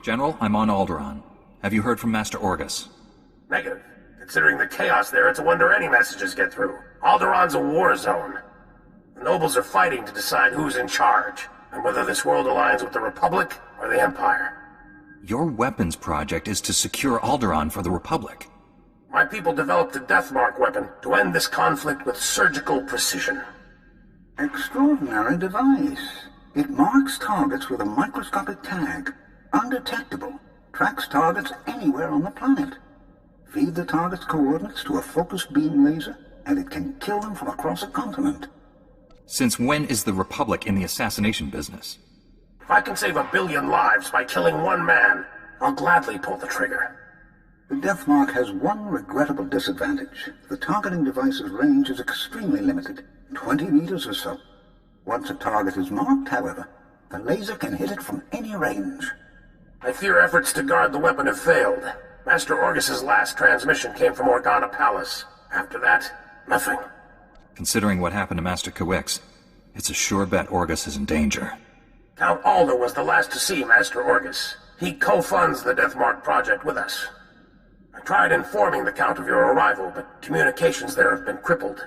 General, I'm on Alderaan. Have you heard from Master Orgus? Negative. Considering the chaos there, it's a wonder any messages get through. Alderaan's a war zone. The nobles are fighting to decide who's in charge, and whether this world aligns with the Republic or the Empire. Your weapons project is to secure Alderaan for the Republic. My people developed a Deathmark weapon to end this conflict with surgical precision. Extraordinary device. It marks targets with a microscopic tag. Undetectable. Tracks targets anywhere on the planet. Feed the target's coordinates to a focused beam laser, and it can kill them from across a continent. Since when is the Republic in the assassination business? If I can save 1 billion lives by killing one man, I'll gladly pull the trigger. The Deathmark has one regrettable disadvantage. The targeting device's range is extremely limited, 20 meters or so. Once a target is marked, however, the laser can hit it from any range. I fear efforts to guard the weapon have failed. Master Orgus's last transmission came from Organa Palace. After that, nothing. Considering what happened to Master Kawix, it's a sure bet Orgus is in danger. Count Alda was the last to see Master Orgus. He co-funds the Deathmark project with us. I tried informing the Count of your arrival, but communications there have been crippled.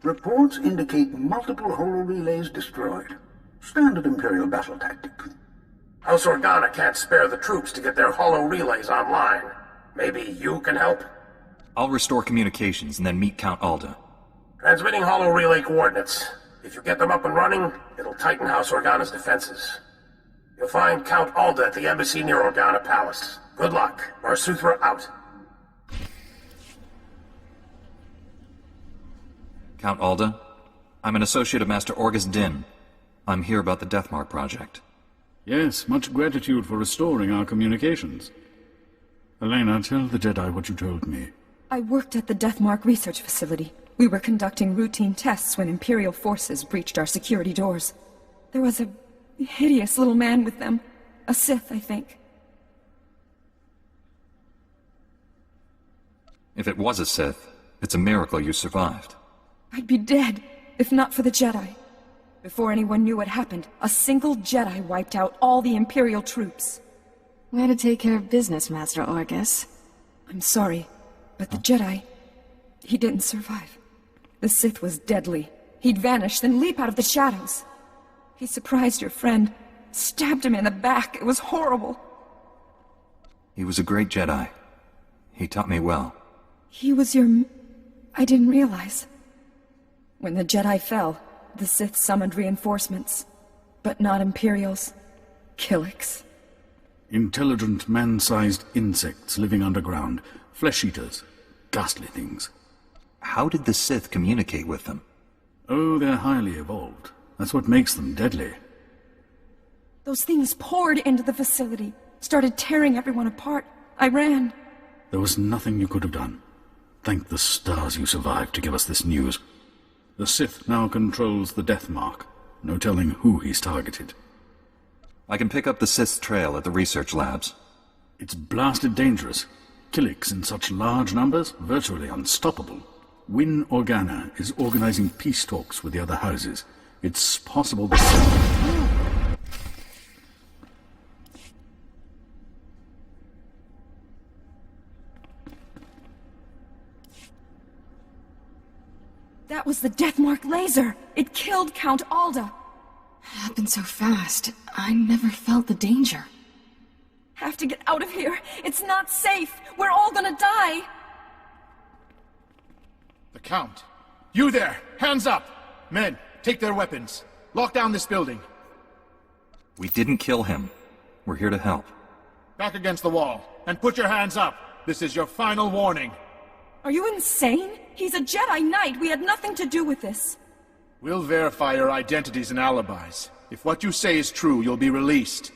Reports indicate multiple holo-relays destroyed. Standard Imperial battle tactic. House Organa can't spare the troops to get their holo-relays online. Maybe you can help? I'll restore communications and then meet Count Alda. Transmitting holo-relay coordinates. If you get them up and running, it'll tighten House Organa's defenses. You'll find Count Alda at the embassy near Organa Palace. Good luck. Marsuthra out. Count Alda, I'm an associate of Master Orgus Din. I'm here about the Deathmark project. Yes, much gratitude for restoring our communications. Elena, tell the Jedi what you told me. I worked at the Deathmark research facility. We were conducting routine tests when Imperial forces breached our security doors. There was a hideous little man with them. A Sith, I think. If it was a Sith, it's a miracle you survived. I'd be dead, if not for the Jedi. Before anyone knew what happened, a single Jedi wiped out all the Imperial troops. Way to take care of business, Master Orgus. I'm sorry, but the Jedi, he didn't survive. The Sith was deadly. He'd vanish, then leap out of the shadows. He surprised your friend, stabbed him in the back. It was horrible. He was a great Jedi. He taught me well. He was your... I didn't realize. When the Jedi fell, the Sith summoned reinforcements. But not Imperials. Killiks. Intelligent, man-sized insects living underground. Flesh-eaters. Ghastly things. How did the Sith communicate with them? Oh, they're highly evolved. That's what makes them deadly. Those things poured into the facility, started tearing everyone apart. I ran. There was nothing you could have done. Thank the stars you survived to give us this news. The Sith now controls the Deathmark. No telling who he's targeted. I can pick up the Sith's trail at the research labs. It's blasted dangerous. Killiks in such large numbers, virtually unstoppable. Win Organa is organizing peace talks with the other houses. It's possible that... That was the Deathmark laser! It killed Count Alda! Happened so fast. I never felt the danger. Have to get out of here! It's not safe! We're all gonna die! The Count! You there! Hands up! Men, take their weapons. Lock down this building. We didn't kill him. We're here to help. Back against the wall, and put your hands up! This is your final warning. Are you insane? He's a Jedi Knight. We had nothing to do with this. We'll verify your identities and alibis. If what you say is true, you'll be released.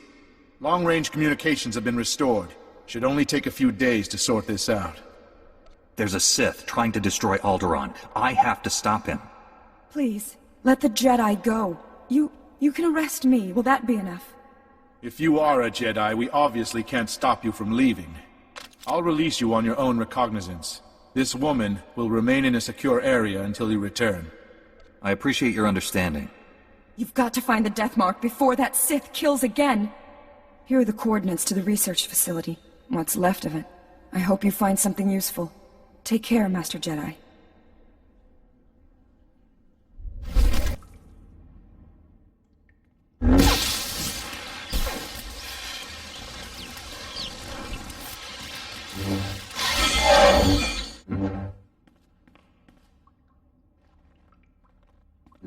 Long-range communications have been restored. Should only take a few days to sort this out. There's a Sith trying to destroy Alderaan. I have to stop him. Please, let the Jedi go. You can arrest me. Will that be enough? If you are a Jedi, we obviously can't stop you from leaving. I'll release you on your own recognizance. This woman will remain in a secure area until you return. I appreciate your understanding. You've got to find the Deathmark before that Sith kills again. Here are the coordinates to the research facility. What's left of it. I hope you find something useful. Take care, Master Jedi.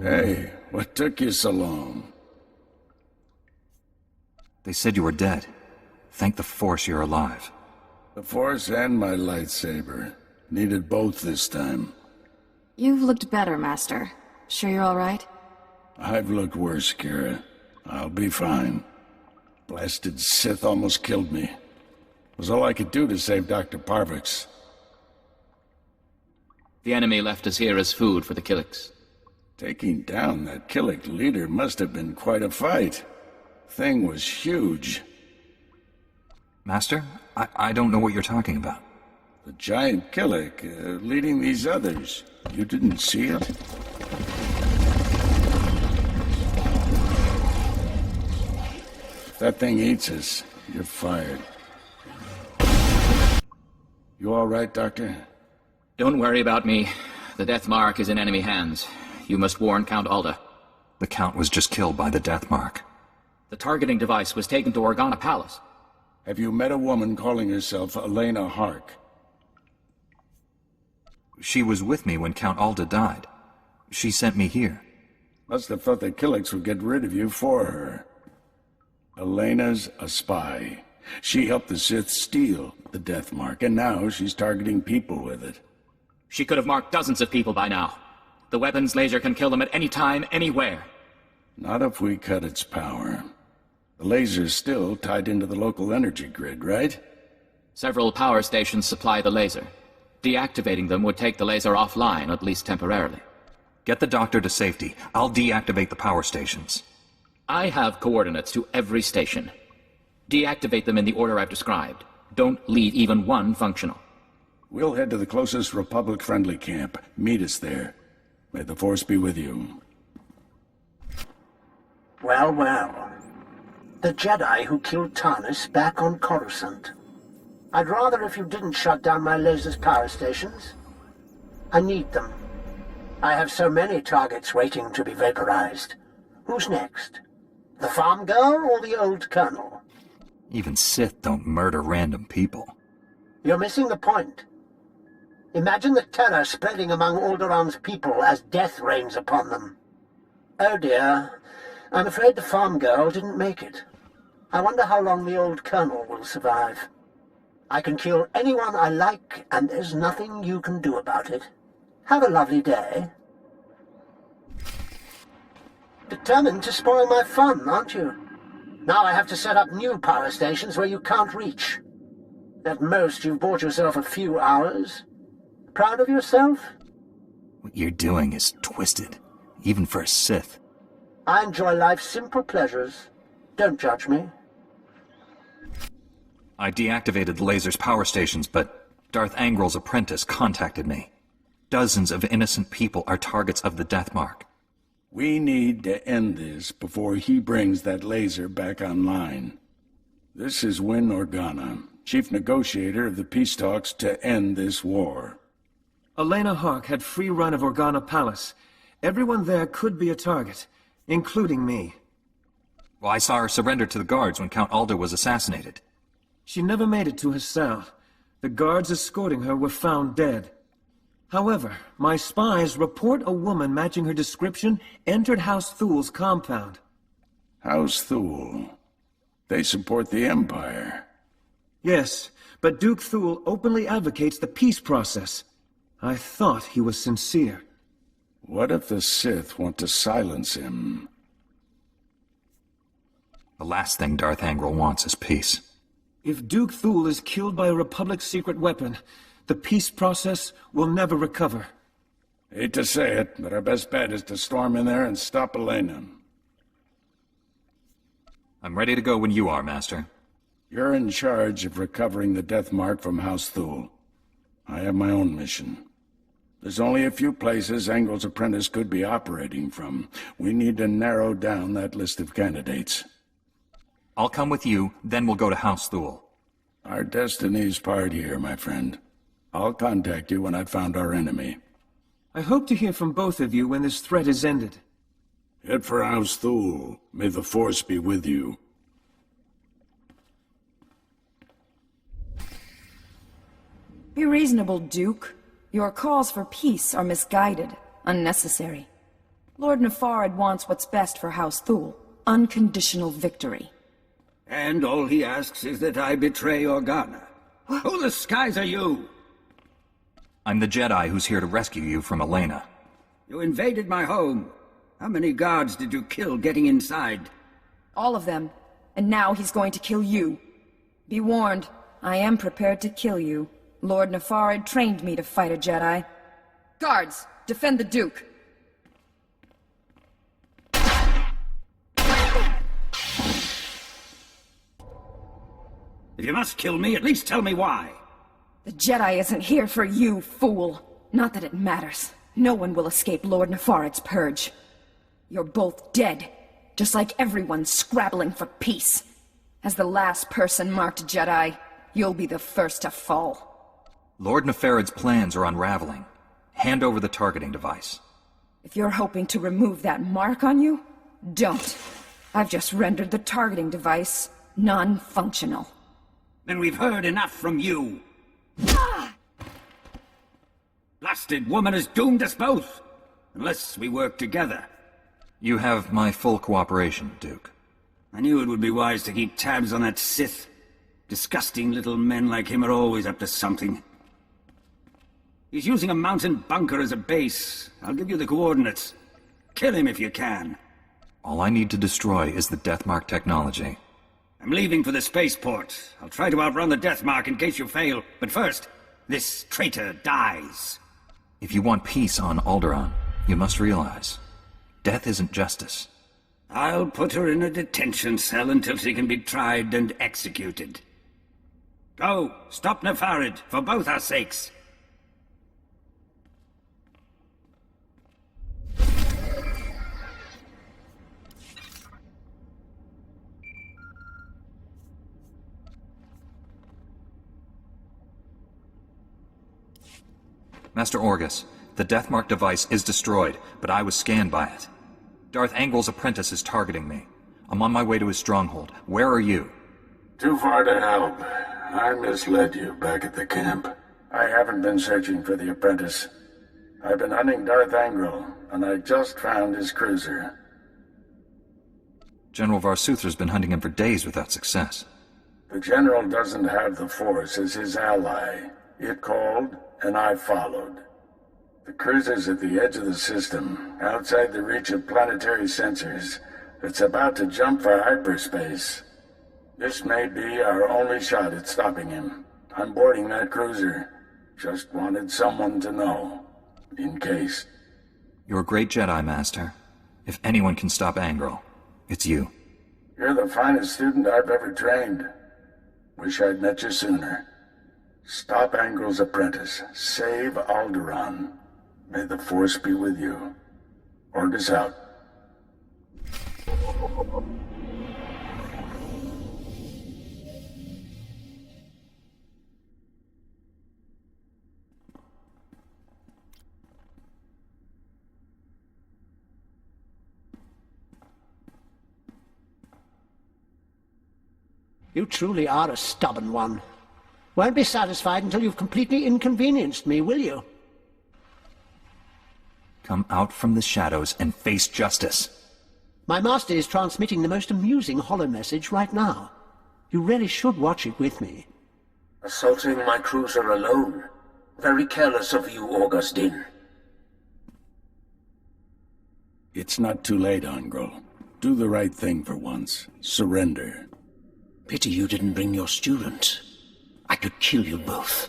Hey, what took you so long? They said you were dead. Thank the Force you're alive. The Force and my lightsaber. Needed both this time. You've looked better, Master. Sure you're all right? I've looked worse, Kira. I'll be fine. Blasted Sith almost killed me. It was all I could do to save Dr. Parvix. The enemy left us here as food for the Killiks. Taking down that Killik leader must have been quite a fight. Thing was huge. Master, I don't know what you're talking about. The giant Killik, leading these others. You didn't see it? If that thing eats us, you're fired. You all right, Doctor? Don't worry about me. The Death Mark is in enemy hands. You must warn Count Alda. The Count was just killed by the Death Mark. The targeting device was taken to Organa Palace. Have you met a woman calling herself Elena Hark? She was with me when Count Alda died. She sent me here. Must have thought the Killiks would get rid of you for her. Elena's a spy. She helped the Sith steal the Death Mark, and now she's targeting people with it. She could have marked dozens of people by now. The weapon's laser can kill them at any time, anywhere. Not if we cut its power. The laser's still tied into the local energy grid, right? Several power stations supply the laser. Deactivating them would take the laser offline, at least temporarily. Get the doctor to safety. I'll deactivate the power stations. I have coordinates to every station. Deactivate them in the order I've described. Don't leave even one functional. We'll head to the closest Republic-friendly camp. Meet us there. May the Force be with you. Well, well. The Jedi who killed Tarnus back on Coruscant. I'd rather if you didn't shut down my laser's power stations. I need them. I have so many targets waiting to be vaporized. Who's next? The farm girl or the old colonel? Even Sith don't murder random people. You're missing the point. Imagine the terror spreading among Alderaan's people as death rains upon them. Oh dear, I'm afraid the farm girl didn't make it. I wonder how long the old colonel will survive. I can kill anyone I like, and there's nothing you can do about it. Have a lovely day. Determined to spoil my fun, aren't you? Now I have to set up new power stations where you can't reach. At most, you've bought yourself a few hours. Proud of yourself? What you're doing is twisted, even for a Sith. I enjoy life's simple pleasures. Don't judge me. I deactivated the laser's power stations, but Darth Angrel's apprentice contacted me. Dozens of innocent people are targets of the Death Mark. We need to end this before he brings that laser back online. This is Win Organa, chief negotiator of the peace talks to end this war. Elena Hark had free run of Organa Palace. Everyone there could be a target, including me. Well, I saw her surrender to the guards when Count Alda was assassinated. She never made it to her cell. The guards escorting her were found dead. However, my spies report a woman matching her description entered House Thul's compound. House Thul? They support the Empire. Yes, but Duke Thul openly advocates the peace process. I thought he was sincere. What if the Sith want to silence him? The last thing Darth Angrel wants is peace. If Duke Thul is killed by a Republic secret weapon, the peace process will never recover. Hate to say it, but our best bet is to storm in there and stop Elena. I'm ready to go when you are, Master. You're in charge of recovering the Death Mark from House Thul. I have my own mission. There's only a few places Angel's apprentice could be operating from. We need to narrow down that list of candidates. I'll come with you, then we'll go to House Thule. Our destiny's part here, my friend. I'll contact you when I've found our enemy. I hope to hear from both of you when this threat is ended. Head for House Thule. May the Force be with you. Be reasonable, Duke. Your calls for peace are misguided, unnecessary. Lord Nefarid wants what's best for House Thule. Unconditional victory. And all he asks is that I betray Organa. Who the skies are you? I'm the Jedi who's here to rescue you from Elena. You invaded my home. How many guards did you kill getting inside? All of them. And now he's going to kill you. Be warned, I am prepared to kill you. Lord Nefarid trained me to fight a Jedi. Guards, defend the Duke. If you must kill me, at least tell me why. The Jedi isn't here for you, fool. Not that it matters. No one will escape Lord Nefarid's purge. You're both dead, just like everyone scrabbling for peace. As the last person marked Jedi, you'll be the first to fall. Lord Nefarid's plans are unraveling. Hand over the targeting device. If you're hoping to remove that mark on you, don't. I've just rendered the targeting device non-functional. Then we've heard enough from you. Blasted woman has doomed us both, unless we work together. You have my full cooperation, Duke. I knew it would be wise to keep tabs on that Sith. Disgusting little men like him are always up to something. He's using a mountain bunker as a base. I'll give you the coordinates. Kill him if you can. All I need to destroy is the Deathmark technology. I'm leaving for the spaceport. I'll try to outrun the Deathmark in case you fail. But first, this traitor dies. If you want peace on Alderaan, you must realize, death isn't justice. I'll put her in a detention cell until she can be tried and executed. Go, stop Nefarid, for both our sakes. Master Orgus, the Deathmark device is destroyed, but I was scanned by it. Darth Angrel's apprentice is targeting me. I'm on my way to his stronghold. Where are you? Too far to help. I misled you back at the camp. I haven't been searching for the apprentice. I've been hunting Darth Angrel, and I just found his cruiser. General Varsuther's been hunting him for days without success. The General doesn't have the Force as his ally. It called, and I followed. The cruiser's at the edge of the system, outside the reach of planetary sensors. It's about to jump for hyperspace. This may be our only shot at stopping him. I'm boarding that cruiser. Just wanted someone to know. In case. You're a great Jedi, Master. If anyone can stop Angrel, it's you. You're the finest student I've ever trained. Wish I'd met you sooner. Stop Angrel's apprentice. Save Alderaan. May the Force be with you. Orgus out. You truly are a stubborn one. Won't be satisfied until you've completely inconvenienced me, will you? Come out from the shadows and face justice. My master is transmitting the most amusing holomessage right now. You really should watch it with me. Assaulting my cruiser alone. Very careless of you, Augustine. It's not too late, Angrel. Do the right thing for once. Surrender. Pity you didn't bring your student. I could kill you both.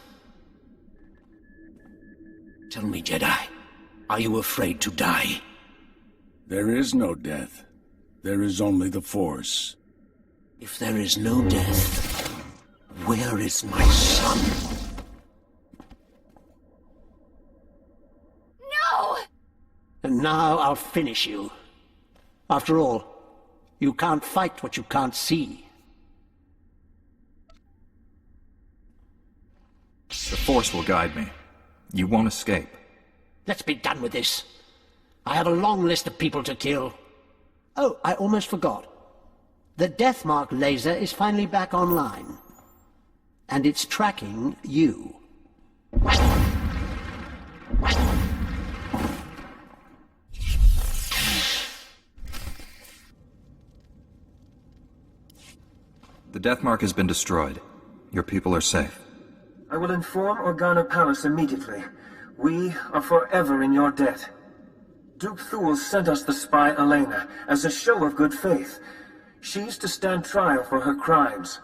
Tell me, Jedi, are you afraid to die? There is no death. There is only the Force. If there is no death, where is my son? No! And now I'll finish you. After all, you can't fight what you can't see. Force will guide me. You won't escape. Let's be done with this. I have a long list of people to kill. Oh, I almost forgot. The Deathmark laser is finally back online. And it's tracking you. The Deathmark has been destroyed. Your people are safe. I will inform Organa Palace immediately. We are forever in your debt. Duke Thule sent us the spy Elena as a show of good faith. She's to stand trial for her crimes.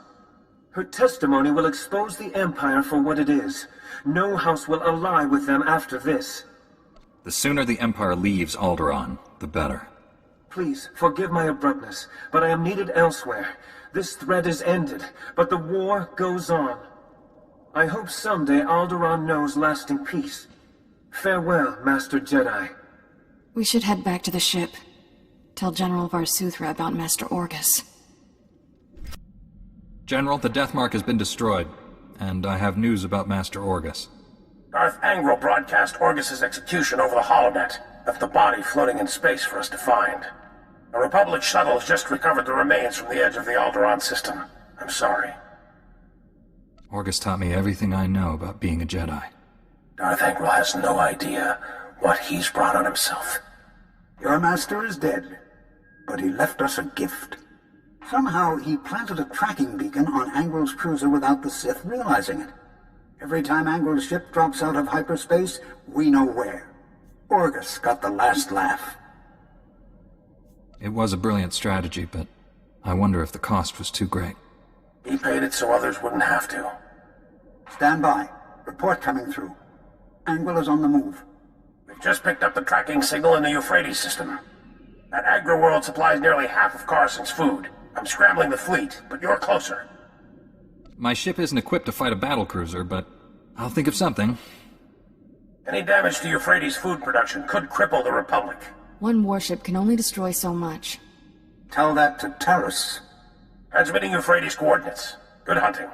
Her testimony will expose the Empire for what it is. No house will ally with them after this. The sooner the Empire leaves Alderaan, the better. Please, forgive my abruptness, but I am needed elsewhere. This threat is ended, but the war goes on. I hope someday Alderaan knows lasting peace. Farewell, Master Jedi. We should head back to the ship. Tell General Varsuthra about Master Orgus. General, the Deathmark has been destroyed, and I have news about Master Orgus. Darth Angral broadcast Orgus's execution over the holonet, left the body floating in space for us to find. A Republic shuttle has just recovered the remains from the edge of the Alderaan system. I'm sorry. Orgus taught me everything I know about being a Jedi. Darth Angral has no idea what he's brought on himself. Your master is dead, but he left us a gift. Somehow he planted a tracking beacon on Angral's cruiser without the Sith realizing it. Every time Angral's ship drops out of hyperspace, we know where. Orgus got the last laugh. It was a brilliant strategy, but I wonder if the cost was too great. He paid it so others wouldn't have to. Stand by. Report coming through. Angral is on the move. We've just picked up the tracking signal in the Euphrates system. That agri-world supplies nearly half of Carson's food. I'm scrambling the fleet, but you're closer. My ship isn't equipped to fight a battlecruiser, but I'll think of something. Any damage to Euphrates' food production could cripple the Republic. One warship can only destroy so much. Tell that to Terrace. Transmitting Euphrates coordinates. Good hunting.